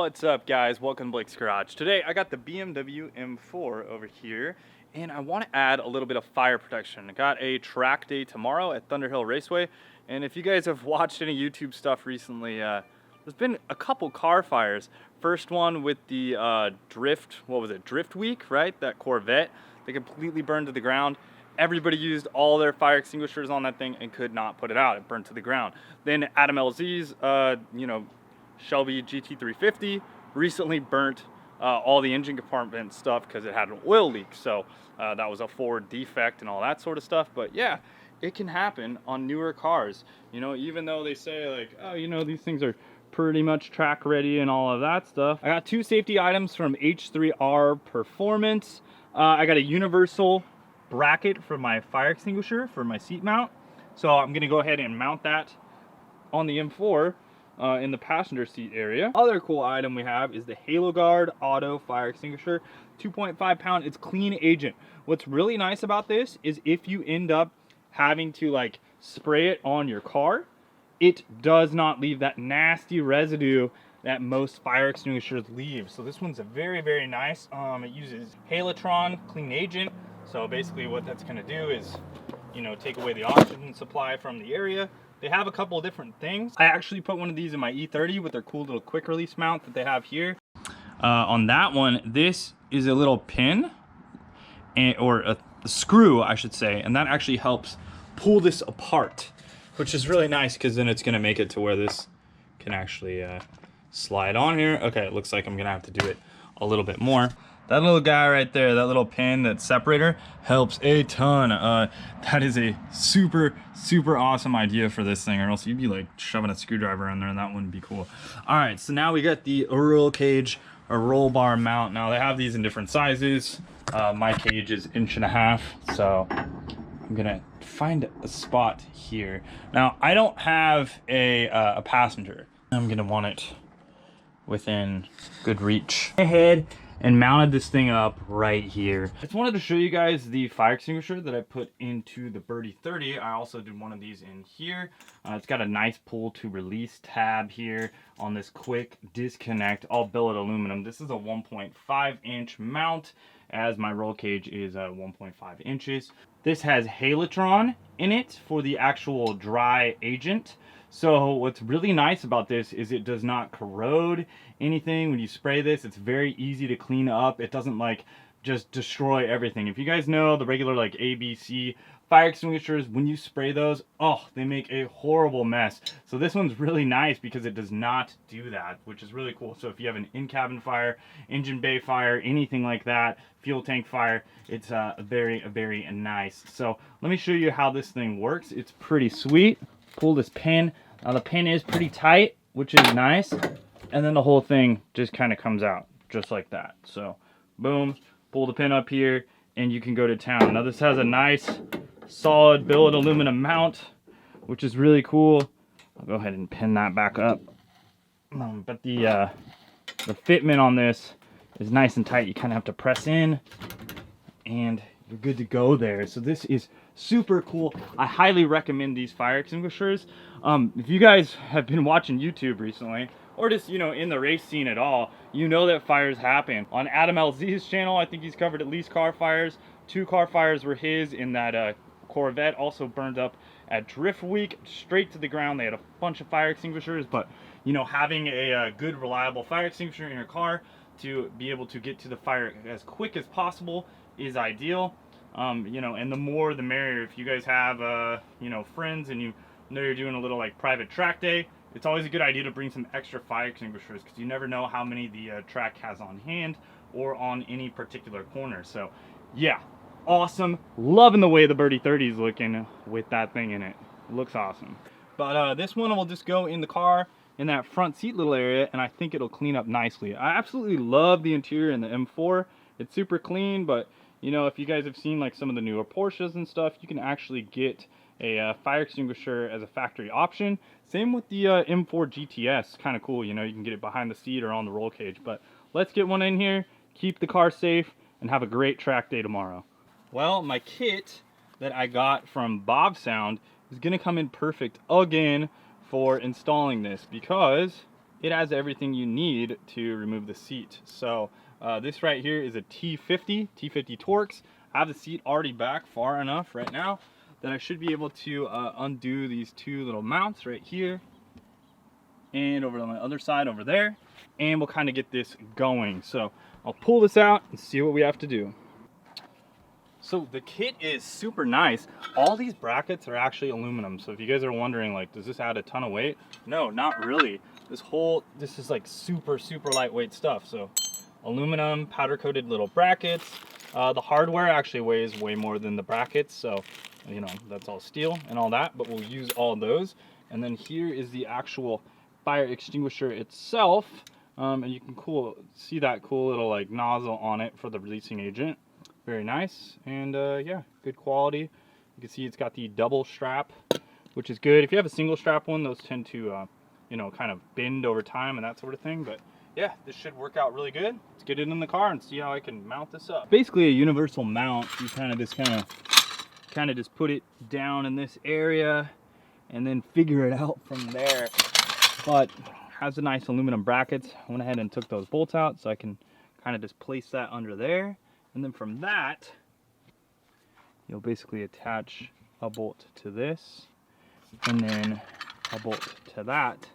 What's up, guys? Welcome to Blake's Garage. Today I got the BMW M4 over here, and I want to add a little bit of fire protection. I got a track day tomorrow at Thunderhill Raceway, and if you guys have watched any YouTube stuff recently, there's been a couple car fires. First one with the Drift Week, right? That Corvette. They completely burned to the ground. Everybody used all their fire extinguishers on that thing and could not put it out. It burned to the ground. Then Adam LZ's, Shelby GT350 recently burnt all the engine compartment stuff because it had an oil leak. So that was a Ford defect and all that sort of stuff. But yeah, it can happen on newer cars. You know, even though they say like, oh, you know, these things are pretty much track ready and all of that stuff. I got two safety items from H3R Performance. I got a universal bracket for my fire extinguisher for my seat mount. So I'm gonna go ahead and mount that on the M4 in the passenger seat area. Other cool item we have is the HalGuard auto fire extinguisher, 2.5 pound. It's clean agent. What's really nice about this is if you end up having to like spray it on your car, it does not leave that nasty residue that most fire extinguishers leave. So this one's a very, very nice. It uses Halotron clean agent. So basically what that's gonna do is, you know, take away the oxygen supply from the area. They have a couple of different things. I actually put one of these in my E30 with their cool little quick release mount that they have here. On that one, this is a little pin, or a screw, I should say, and that actually helps pull this apart, which is really nice because then it's gonna make it to where this can actually slide on here. Okay, it looks like I'm gonna have to do it a little bit more. That little guy right there, that little pin, that separator, helps a ton. That is a super, super awesome idea for this thing, or else you'd be like shoving a screwdriver in there and that wouldn't be cool. All right, so now we got the roll cage, a roll bar mount. Now they have these in different sizes. My cage is 1.5 inches, so I'm gonna find a spot here. Now, I don't have a passenger. I'm gonna want it within good reach. Ahead and mounted this thing up right here. I just wanted to show you guys the fire extinguisher that I put into the Birdie 30. I also did one of these in here. It's got a nice pull to release tab here on this quick disconnect, all billet aluminum. This is a 1.5 inch mount, as my roll cage is 1.5 inches. This has Halotron in it for the actual dry agent. So what's really nice about this is it does not corrode anything when you spray this. It's very easy to clean up. It doesn't like just destroy everything. If you guys know the regular like ABC fire extinguishers, when you spray those, oh, they make a horrible mess. So this one's really nice because it does not do that, which is really cool. So if you have an in-cabin fire, engine bay fire, anything like that, fuel tank fire, it's very, very nice. So let me show you how this thing works. It's pretty sweet. Pull this pin. Now the pin is pretty tight, which is nice, and then the whole thing just kind of comes out just like that. So boom, pull the pin up here and you can go to town. Now this has a nice solid billet aluminum mount, which is really cool. I'll go ahead and pin that back up. But the fitment on this is nice and tight. You kind of have to press in and you're good to go there. So this is super cool. I highly recommend these fire extinguishers. If you guys have been watching YouTube recently, or just, you know, in the race scene at all, you know that fires happen. On Adam LZ's channel, I think he's covered at least car fires. 2 car fires were his in that Corvette, also burned up at Drift Week, straight to the ground. They had a bunch of fire extinguishers, but, you know, having a good, reliable fire extinguisher in your car to be able to get to the fire as quick as possible is ideal. You know, and the more the merrier. If you guys have you know, friends and you know you're doing a little like private track day, it's always a good idea to bring some extra fire extinguishers because you never know how many the track has on hand or on any particular corner. So yeah, awesome. Loving the way the Birdie 30 is looking with that thing in it. Looks awesome. But this one will just go in the car in that front seat little area, and I think it'll clean up nicely. I absolutely love the interior in the M4. It's super clean, but you know, if you guys have seen like some of the newer Porsches and stuff, you can actually get a fire extinguisher as a factory option. Same with the M4 GTS, kind of cool. You know, you can get it behind the seat or on the roll cage. But let's get one in here, keep the car safe, and have a great track day tomorrow. Well, my kit that I got from Bob Sound is gonna come in perfect again for installing this because it has everything you need to remove the seat. So this right here is a T50 Torx. I have the seat already back far enough right now that I should be able to undo these two little mounts right here and over on the other side over there, and we'll kind of get this going. So I'll pull this out and see what we have to do. So the kit is super nice. All these brackets are actually aluminum. So if you guys are wondering, like, does this add a ton of weight? No, not really. This is like super lightweight stuff. So aluminum, powder coated little brackets. The hardware actually weighs way more than the brackets. So, you know, that's all steel and all that, but we'll use all those. And then here is the actual fire extinguisher itself. And you can see that cool little like nozzle on it for the releasing agent. Very nice. And yeah, good quality. You can see it's got the double strap, which is good. If you have a single strap one, those tend to you know, kind of bend over time and that sort of thing. But yeah, this should work out really good. Let's get it in the car and see how I can mount this up. Basically a universal mount. You kind of just put it down in this area and then figure it out from there. But has a nice aluminum brackets. I went ahead and took those bolts out so I can kind of just place that under there. And then from that, you'll basically attach a bolt to this and then a bolt to that,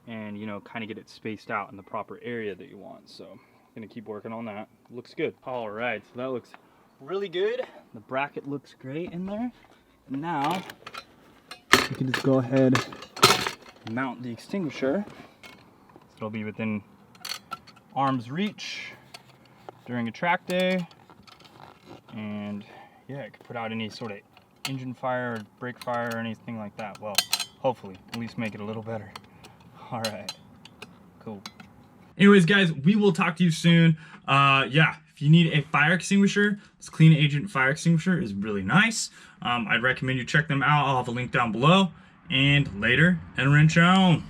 and you know, kind of get it spaced out in the proper area that you want. So I'm gonna keep working on that. Looks good. All right, so that looks really good. The bracket looks great in there. And now you can just go ahead and mount the extinguisher. So it'll be within arm's reach during a track day. And yeah, it could put out any sort of engine fire or brake fire or anything like that. Well, hopefully, at least make it a little better. All right, cool. Anyways, guys, we will talk to you soon. Yeah, if you need a fire extinguisher, this Clean Agent fire extinguisher is really nice. I'd recommend you check them out. I'll have a link down below. And later, and wrench on.